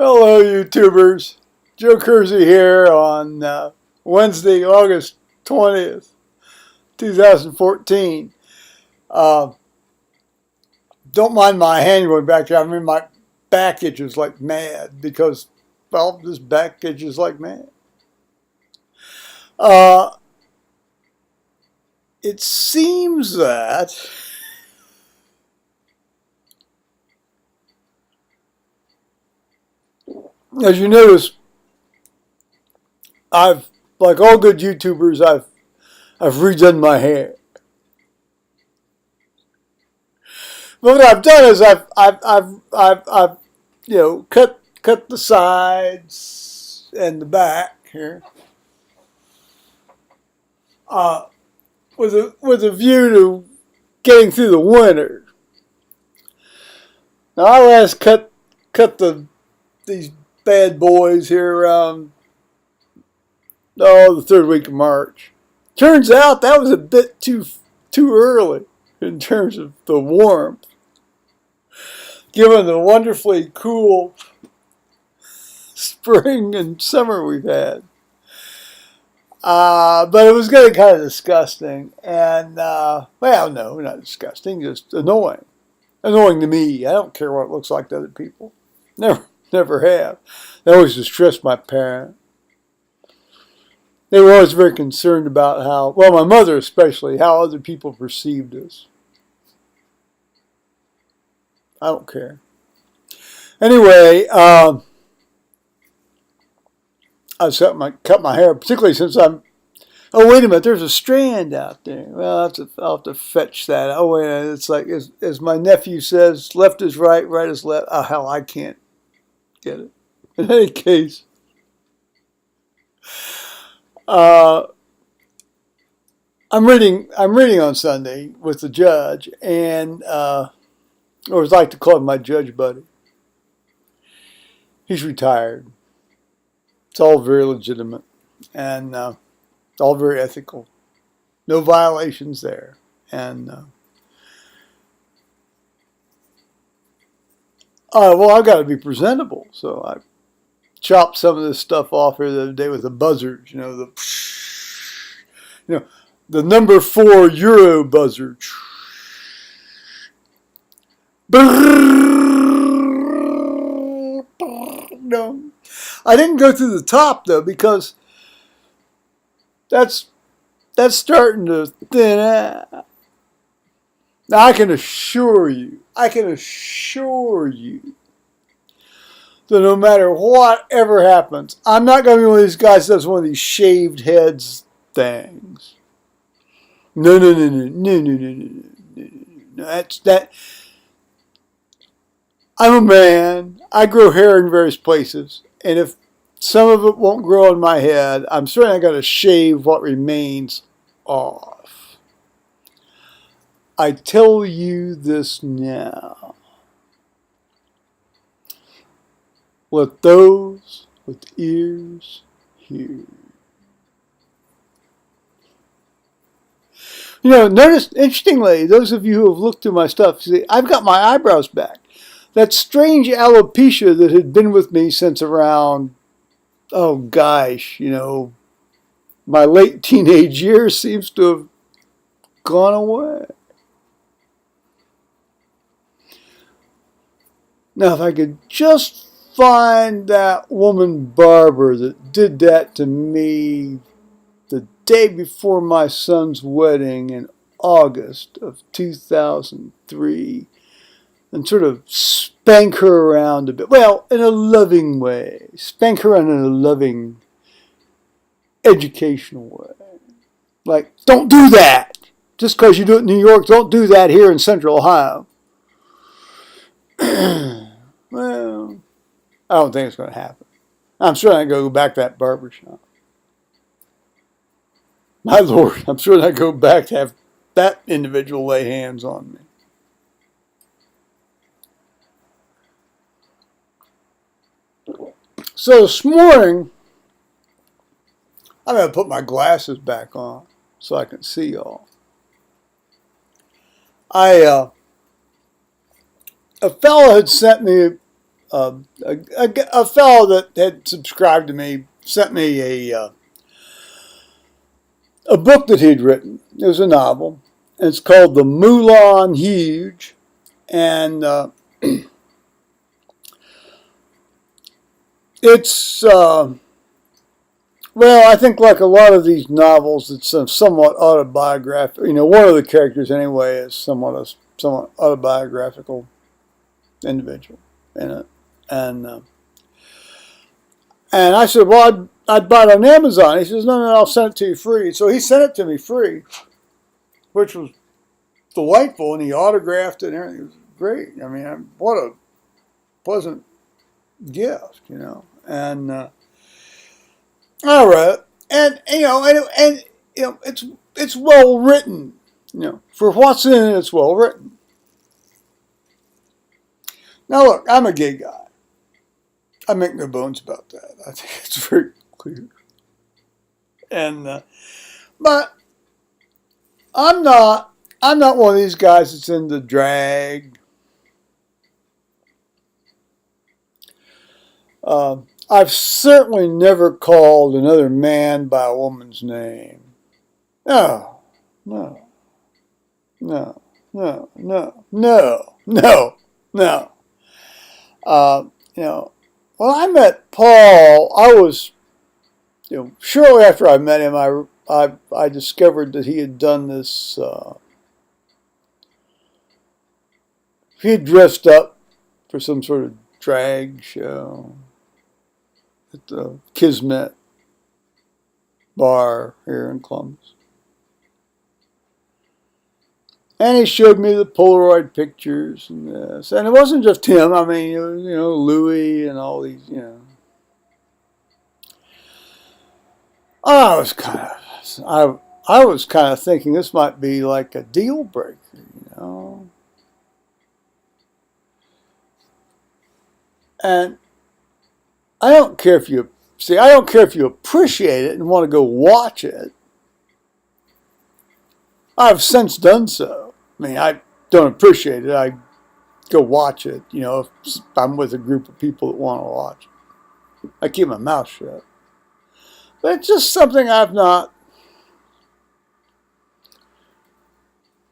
Hello, YouTubers. Joe Kersey here on Wednesday, August 20th, 2014. Uh, don't mind my hand going back there. I mean, my back itches like mad because, well, this back itches like mad. Uh, it seems that as you notice, like all good YouTubers, I've redone my hair. But what I've done is I've cut the sides and the back here, uh, with a view to getting through the winter. Now I last cut these bad boys here around the third week of March. Turns out that was a bit too early in terms of the warmth, given the wonderfully cool spring and summer we've had. But it was getting kind of disgusting. And, well, no, not disgusting, just annoying. Annoying to me. I don't care what it looks like to other people. Never have. That always distressed my parents. They were always very concerned about how, well, my mother especially, how other people perceived us. I don't care. Anyway, I cut my hair, particularly since I'm. Oh, wait a minute! There's a strand out there. Well, I'll have to fetch that. Oh, wait, it's like as my nephew says, left is right, right is left. Oh, hell, I can't get it. In any case, I'm reading on Sunday with the judge, and or as I like to call him, my judge buddy. He's retired. It's all very legitimate and all very ethical. No violations there. And well, I've got to be presentable, so I chopped some of this stuff off here the other day with the buzzards. The number 4 Euro buzzard. No, I didn't go through the top though because that's starting to thin out. Now I can assure you that no matter whatever happens, I'm not going to be one of these guys that does one of these shaved heads things. No. That. I'm a man. I grow hair in various places, and if some of it won't grow on my head, I'm certainly not going to shave what remains off. I tell you this now. Let those with ears hear. Notice, interestingly, those of you who have looked through my stuff, see, I've got my eyebrows back. That strange alopecia that had been with me since around, oh gosh, my late teenage years seems to have gone away. Now, if I could just find that woman barber that did that to me the day before my son's wedding in August of 2003, and sort of spank her around a bit. Well, in a loving way. Spank her around in a loving, educational way. Like, don't do that! Just because you do it in New York, don't do that here in Central Ohio. Well, I don't think it's going to happen. I'm sure I go back to that barbershop. My Lord, I'm sure I go back to have that individual lay hands on me. So this morning, I'm going to put my glasses back on so I can see y'all. A fellow had sent me a fellow that had subscribed to me sent me a book that he'd written. It was a novel. And it's called The Moulin Huge. And it's, well, I think like a lot of these novels, it's somewhat autobiographical. You know, one of the characters anyway is somewhat autobiographical individual in it. And I said, well, I'd buy it on Amazon. He says, no, I'll send it to you free. So he sent it to me free, which was delightful, and he autographed it and everything. It was great. I mean, what a pleasant gift, you know. And all right, and you know, and you know, it's well written. You know, for what's in it, it's well written. Now look, I'm a gay guy. I make no bones about that. I think it's very clear. And but I'm not one of these guys that's into drag. I've certainly never called another man by a woman's name. No, no, no, no, no, no, no, no. You know, when I met Paul, I was, you know, shortly after I met him, I discovered that he had done this. He had dressed up for some sort of drag show at the Kismet bar here in Columbus. And he showed me the Polaroid pictures and this. And it wasn't just him. I mean, it was, you know, Louis and all these, you know. I was kind of thinking this might be like a deal breaker, you know. And I don't care if you appreciate it and want to go watch it. I've since done so. I mean, I don't appreciate it. I go watch it, you know, if I'm with a group of people that want to watch it. I keep my mouth shut. But it's just something I've not.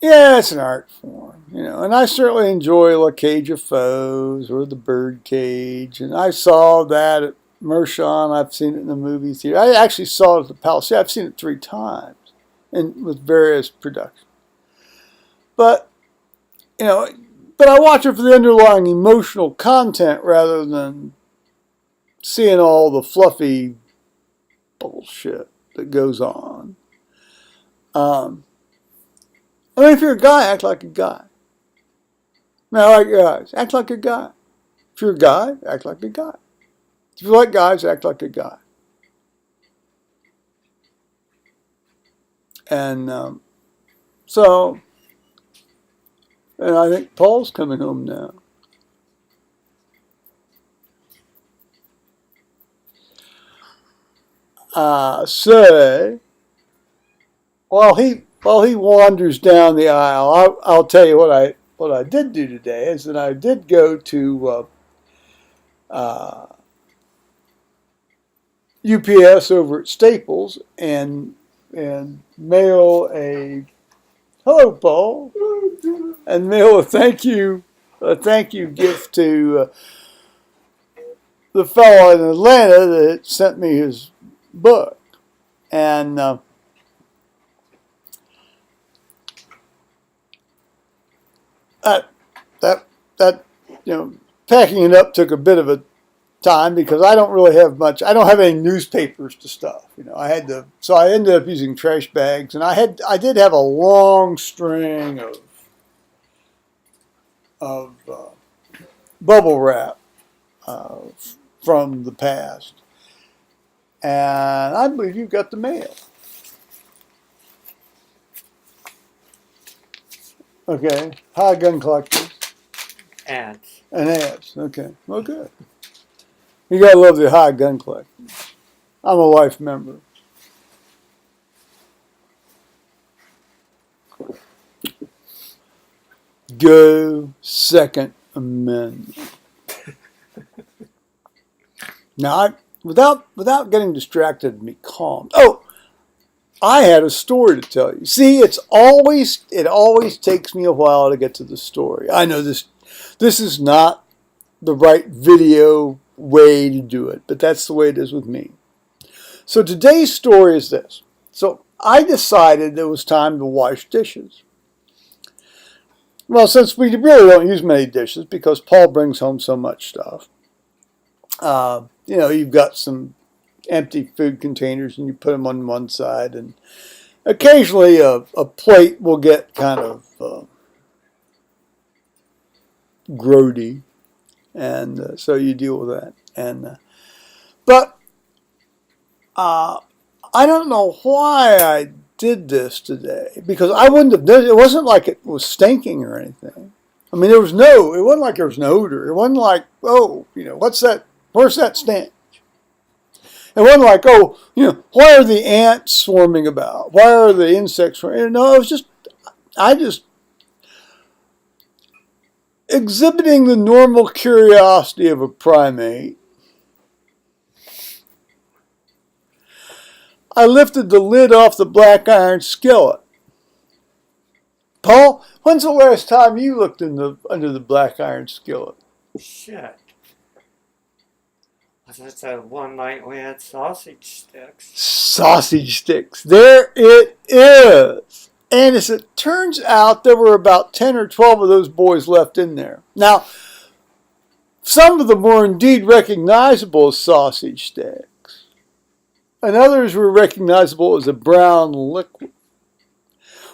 Yeah, it's an art form, you know, and I certainly enjoy La Cage of Foes or The Birdcage, and I saw that at Mershon. I've seen it in the movie theater. I actually saw it at the Palace. I've seen it 3 times, and with various productions. But you know, but I watch it for the underlying emotional content rather than seeing all the fluffy bullshit that goes on. I mean, if you're a guy, act like a guy. Now, I like guys, act like a guy. If you're a guy, act like a guy. If you like guys, act like a guy. And so, and I think Paul's coming home now. So, while he wanders down the aisle, I'll tell you what I did do today is that I did go to UPS over at Staples and mail a hello Paul and mail a thank you gift to the fellow in Atlanta that sent me his book. And that you know, packing it up took a bit of a time because I don't really have much. I don't have any newspapers to stuff. You know, so I ended up using trash bags, and I did have a long string of bubble wrap from the past, and I believe you've got the mail. Okay, hi gun collectors. Ads. And ads. Okay, well good. You gotta love the high gun collectors. I'm a life member. Go Second Amendment. Now, without getting distracted and be calm. Oh, I had a story to tell you. See, it always takes me a while to get to the story. I know this is not the right video way to do it, but that's the way it is with me. So today's story is this. So I decided it was time to wash dishes. Well, since we really don't use many dishes because Paul brings home so much stuff, you've got some empty food containers and you put them on one side, and occasionally a plate will get kind of grody, and so you deal with that. But I don't know why I did this today, because I wouldn't have done it. It wasn't like it was stinking or anything. I mean, it wasn't like there was an odor. It wasn't like, oh, what's that? Where's that stench? It wasn't like, oh, why are the ants swarming about? Why are the insects swarming? No, it was I just exhibiting the normal curiosity of a primate. I lifted the lid off the black iron skillet. Paul, when's the last time you looked under the black iron skillet? Shit. Was it the one night we had sausage sticks? Sausage sticks. There it is. And as it turns out, there were about 10 or 12 of those boys left in there. Now, some of them were indeed recognizable as sausage sticks, and others were recognizable as a brown liquid.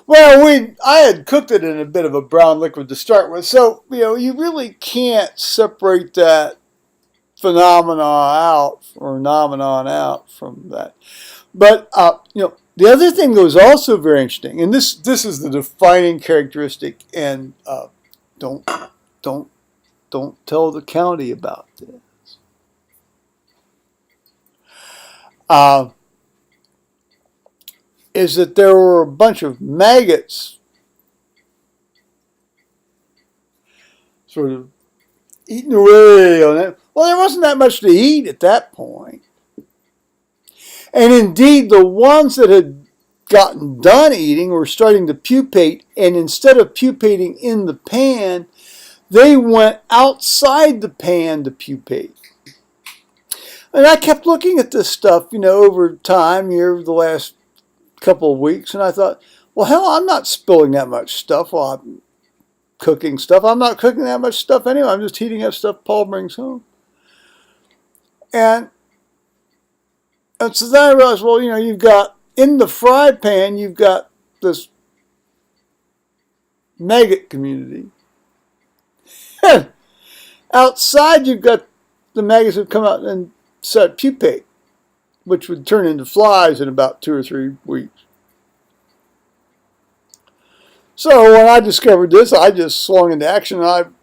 Well, I had cooked it in a bit of a brown liquid to start with, so you really can't separate that phenomenon out from that. But the other thing that was also very interesting, and this is the defining characteristic, and don't tell the county about this. Is that there were a bunch of maggots sort of eating away on it. Well, there wasn't that much to eat at that point. And indeed, the ones that had gotten done eating were starting to pupate, and instead of pupating in the pan, they went outside the pan to pupate. And I kept looking at this stuff, over time, over the last couple of weeks, and I thought, well, hell, I'm not spilling that much stuff while I'm cooking stuff. I'm not cooking that much stuff anyway. I'm just heating up stuff Paul brings home. And so then I realized, well, you've got, in the fried pan, you've got this maggot community. Outside, you've got the maggots that come out and start pupate, which would turn into flies in about 2 or 3 weeks. So when I discovered this, I just swung into action, and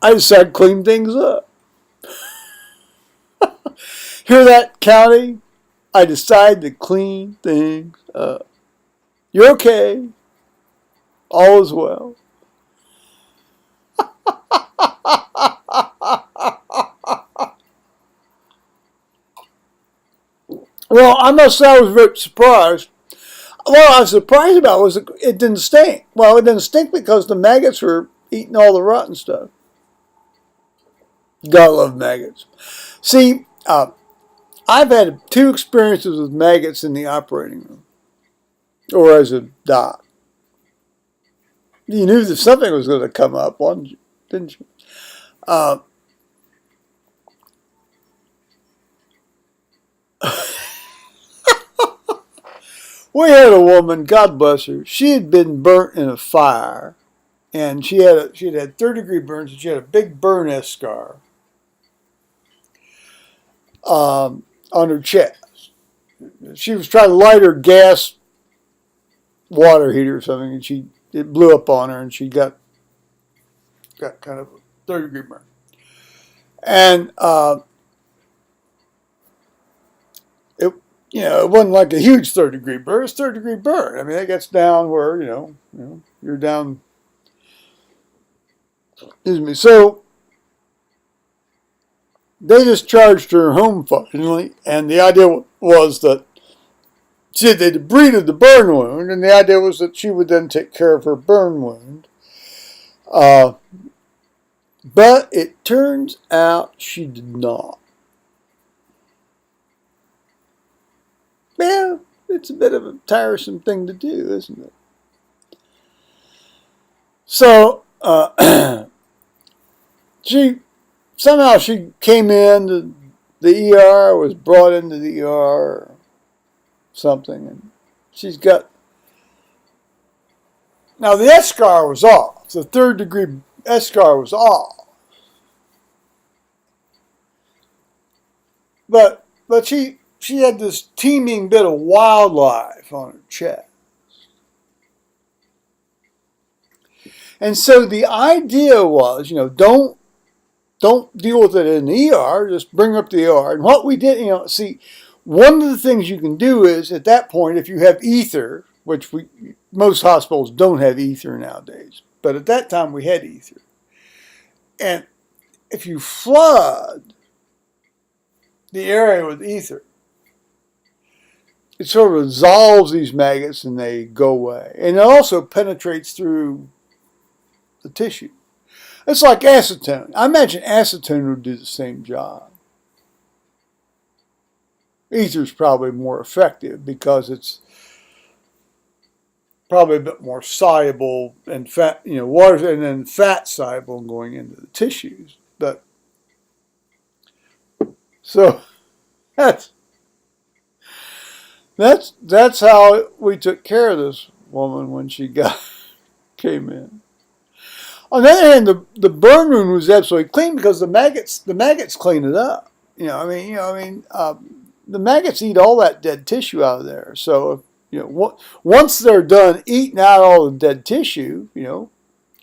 I decided to clean things up. Hear that, county? I decided to clean things up. You're okay. All is well. Well, I must say I was very surprised. What I was surprised about was it didn't stink. Well, it didn't stink because the maggots were eating all the rotten stuff. Gotta love maggots. See, I've had 2 experiences with maggots in the operating room, or as a doc. You knew that something was going to come up, didn't you? We had a woman, God bless her. She had been burnt in a fire, and she had had 3rd-degree burns, and she had a big burn scar on her chest. She was trying to light her gas water heater or something, and it blew up on her, and she got kind of a 3rd-degree burn. And it wasn't like a huge 3rd-degree burn. It's 3rd-degree burn. I mean, it gets down where you're down. Excuse me. So they discharged her home finally, and the idea was that they debrided the burn wound, and the idea was that she would then take care of her burn wound. But it turns out she did not. Well, it's a bit of a tiresome thing to do, isn't it? So, somehow she came in the ER, was brought into the ER or something, and she's got... Now, the eschar was off. The third degree eschar was off. But she had this teeming bit of wildlife on her chest. And so the idea was, don't deal with it in the ER, just bring up the ER. And what we did, see, one of the things you can do is, at that point, if you have ether, which most hospitals don't have ether nowadays, but at that time we had ether. And if you flood the area with ether, it sort of dissolves these maggots and they go away. And it also penetrates through the tissue. It's like acetone. I imagine acetone would do the same job. Ether's probably more effective because it's probably a bit more soluble and fat, water, and then fat soluble going into the tissues. But so that's how we took care of this woman when she came in. On the other hand, the burn wound was absolutely clean because the maggots clean it up. The maggots eat all that dead tissue out of there. So once they're done eating out all the dead tissue,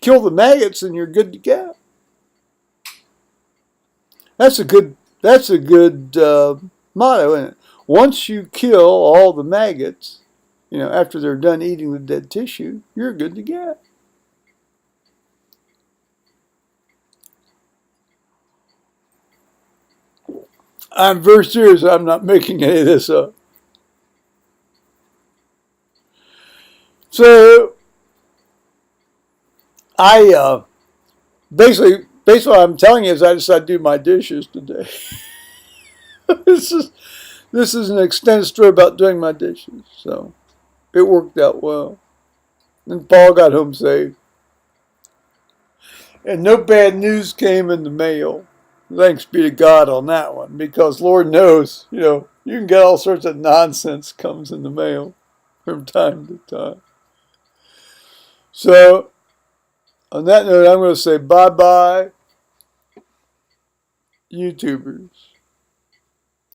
kill the maggots and you're good to go. That's a good motto, isn't it? Once you kill all the maggots, after they're done eating the dead tissue, you're good to go. I'm very serious. I'm not making any of this up. So, I basically what I'm telling you is I decided to do my dishes today. This is an extended story about doing my dishes. So, it worked out well. And Paul got home safe. And no bad news came in the mail. Thanks be to God on that one, because Lord knows, you can get all sorts of nonsense comes in the mail from time to time. So, on that note, I'm going to say bye-bye, YouTubers.